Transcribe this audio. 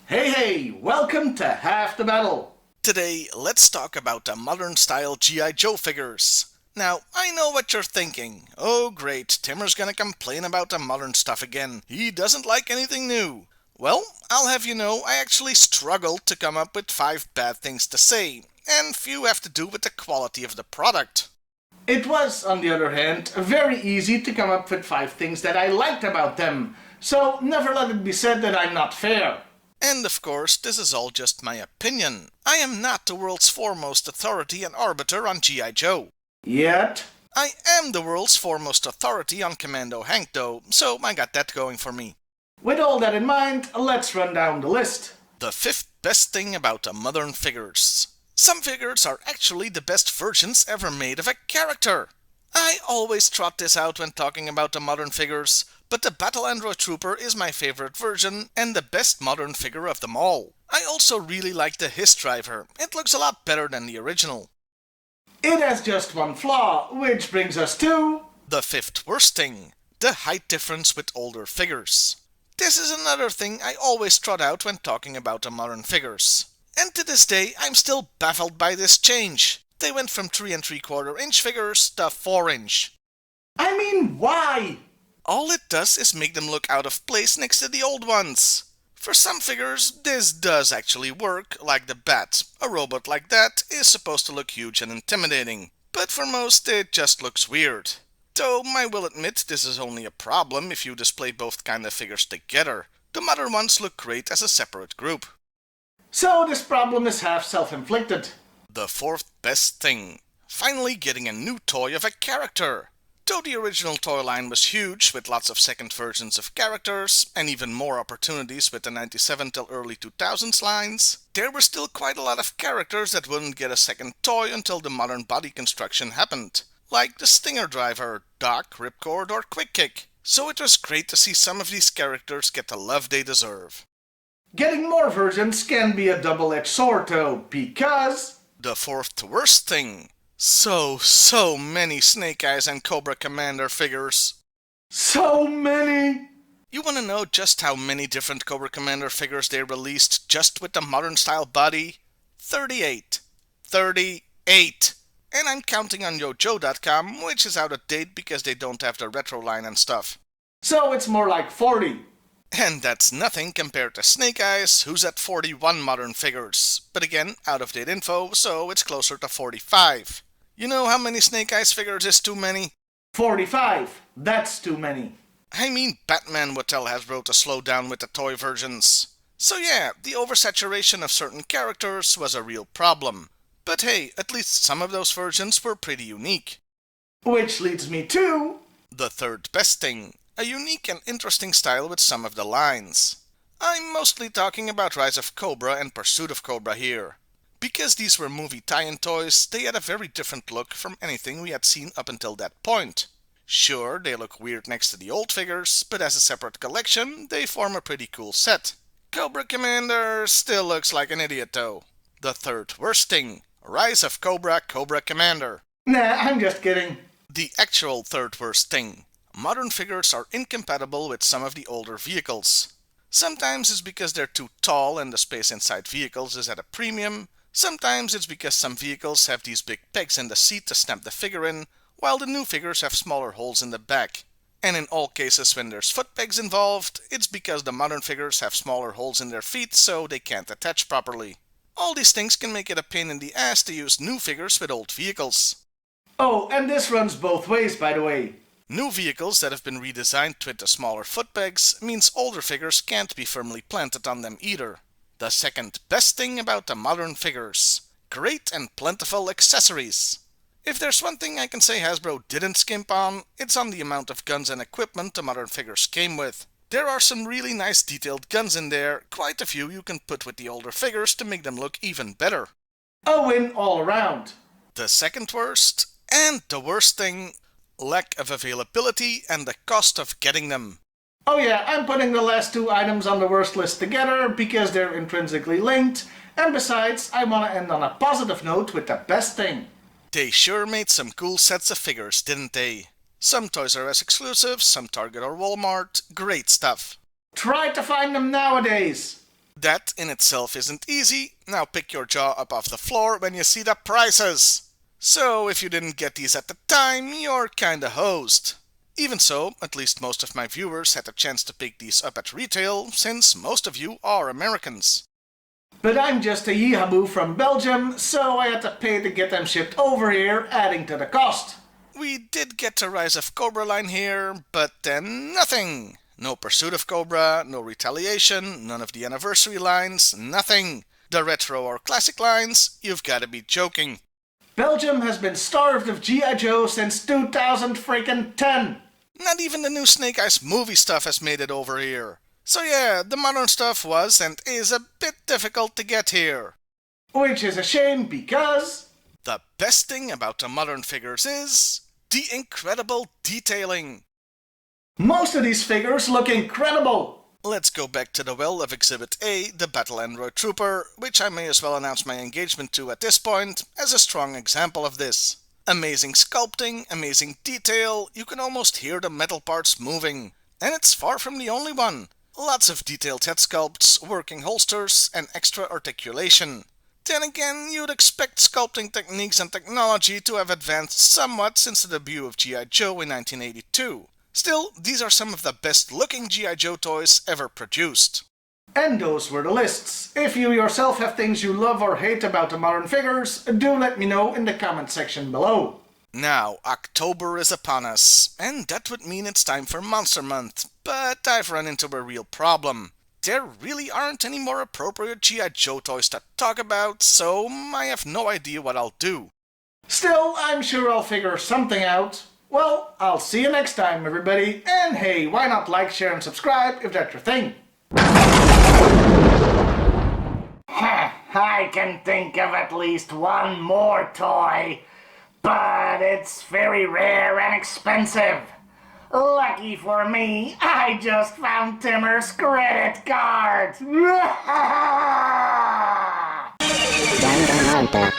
Hey, welcome to Half the Battle. Today, let's talk about the modern-style G.I. Joe figures. Now, I know what you're thinking. Oh great, Timmer's gonna complain about the modern stuff again. He doesn't like anything new. Well, I'll have you know, I actually struggled to come up with 5 bad things to say, and few have to do with the quality of the product. It was, on the other hand, very easy to come up with 5 things that I liked about them, so never let it be said that I'm not fair. And of course, this is all just my opinion. I am not the world's foremost authority and arbiter on G.I. Joe. Yet? I am the world's foremost authority on Commando Hank though, so I got that going for me. With all that in mind, let's run down the list. The 5th best thing about the modern figures. Some figures are actually the best versions ever made of a character. I always trot this out when talking about the modern figures, but the Battle Android Trooper is my favorite version and the best modern figure of them all. I also really like the Hiss Driver. It looks a lot better than the original. It has just one flaw, which brings us to... the 5th worst thing. The height difference with older figures. This is another thing I always trot out when talking about the modern figures. And to this day, I'm still baffled by this change. They went from 3 3/4 inch figures to 4 inch. I mean, why? All it does is make them look out of place next to the old ones. For some figures, this does actually work, like the Bat. A robot like that is supposed to look huge and intimidating. But for most, it just looks weird. Though I will admit this is only a problem if you display both kind of figures together. The modern ones look great as a separate group. So this problem is half self-inflicted. The 4th best thing. Finally getting a new toy of a character. Though the original toy line was huge, with lots of second versions of characters, and even more opportunities with the 97 till early 2000s lines, there were still quite a lot of characters that wouldn't get a second toy until the modern body construction happened. Like the Stinger Driver, Doc, Ripcord, or Quick Kick. So it was great to see some of these characters get the love they deserve. Getting more versions can be a double-edged sword though, because... the 4th worst thing. So many Snake Eyes and Cobra Commander figures. So many! You wanna know just how many different Cobra Commander figures they released just with the modern style body? 38. 38! And I'm counting on YoJoe.com, which is out of date because they don't have the retro line and stuff. So it's more like 40. And that's nothing compared to Snake Eyes, who's at 41 modern figures. But again, out of date info, so it's closer to 45. You know how many Snake Eyes figures is too many? 45. That's too many. I mean, Batman would tell Hasbro to slow down with the toy versions. So yeah, the oversaturation of certain characters was a real problem. But hey, at least some of those versions were pretty unique. Which leads me to... the 3rd best thing. A unique and interesting style with some of the lines. I'm mostly talking about Rise of Cobra and Pursuit of Cobra here. Because these were movie tie-in toys, they had a very different look from anything we had seen up until that point. Sure, they look weird next to the old figures, but as a separate collection, they form a pretty cool set. Cobra Commander still looks like an idiot though. The 3rd worst thing. Rise of Cobra, Cobra Commander. Nah, I'm just kidding. The actual 3rd worst thing. Modern figures are incompatible with some of the older vehicles. Sometimes it's because they're too tall and the space inside vehicles is at a premium. Sometimes it's because some vehicles have these big pegs in the seat to snap the figure in, while the new figures have smaller holes in the back. And in all cases when there's foot pegs involved, it's because the modern figures have smaller holes in their feet so they can't attach properly. All these things can make it a pain in the ass to use new figures with old vehicles. Oh, and this runs both ways, by the way. New vehicles that have been redesigned with the smaller foot pegs means older figures can't be firmly planted on them either. The 2nd best thing about the modern figures. Great and plentiful accessories. If there's one thing I can say Hasbro didn't skimp on, it's on the amount of guns and equipment the modern figures came with. There are some really nice detailed guns in there, quite a few you can put with the older figures to make them look even better. A win all around. The 2nd worst, and the worst thing, lack of availability and the cost of getting them. Oh yeah, I'm putting the last 2 items on the worst list together because they're intrinsically linked, and besides, I want to end on a positive note with the best thing. They sure made some cool sets of figures, didn't they? Some Toys R Us exclusives, some Target or Walmart, great stuff. Try to find them nowadays. That in itself isn't easy. Now pick your jaw up off the floor when you see the prices. So if you didn't get these at the time, you're kinda hosed. Even so, at least most of my viewers had a chance to pick these up at retail, since most of you are Americans. But I'm just a yeehaboo from Belgium, so I had to pay to get them shipped over here, adding to the cost. We did get the Rise of Cobra line here, but then nothing. No Pursuit of Cobra, no Retaliation, none of the Anniversary lines, nothing. The Retro or Classic lines, you've gotta be joking. Belgium has been starved of G.I. Joe since 2010. Not even the new Snake Eyes movie stuff has made it over here. So yeah, the modern stuff was and is a bit difficult to get here. Which is a shame because The best thing about the modern figures is the incredible detailing. most of these figures look incredible. Let's go back to the well of Exhibit A, the Battle Android Trooper, which I may as well announce my engagement to at this point as a strong example of this. Amazing sculpting, amazing detail, you can almost hear the metal parts moving. And it's far from the only one. Lots of detailed head sculpts, working holsters, and extra articulation. Then again, you'd expect sculpting techniques and technology to have advanced somewhat since the debut of G.I. Joe in 1982. Still, these are some of the best looking G.I. Joe toys ever produced. And those were the lists. If you yourself have things you love or hate about the modern figures, do let me know in the comment section below. Now, October is upon us, and that would mean it's time for Monster Month, but I've run into a real problem. There really aren't any more appropriate G.I. Joe toys to talk about, so I have no idea what I'll do. Still, I'm sure I'll figure something out. Well, I'll see you next time, everybody. And hey, why not like, share, and subscribe if that's your thing? I can think of at least one more toy, but it's very rare and expensive. Lucky for me, I just found Timmer's credit card. Diamond Hunter.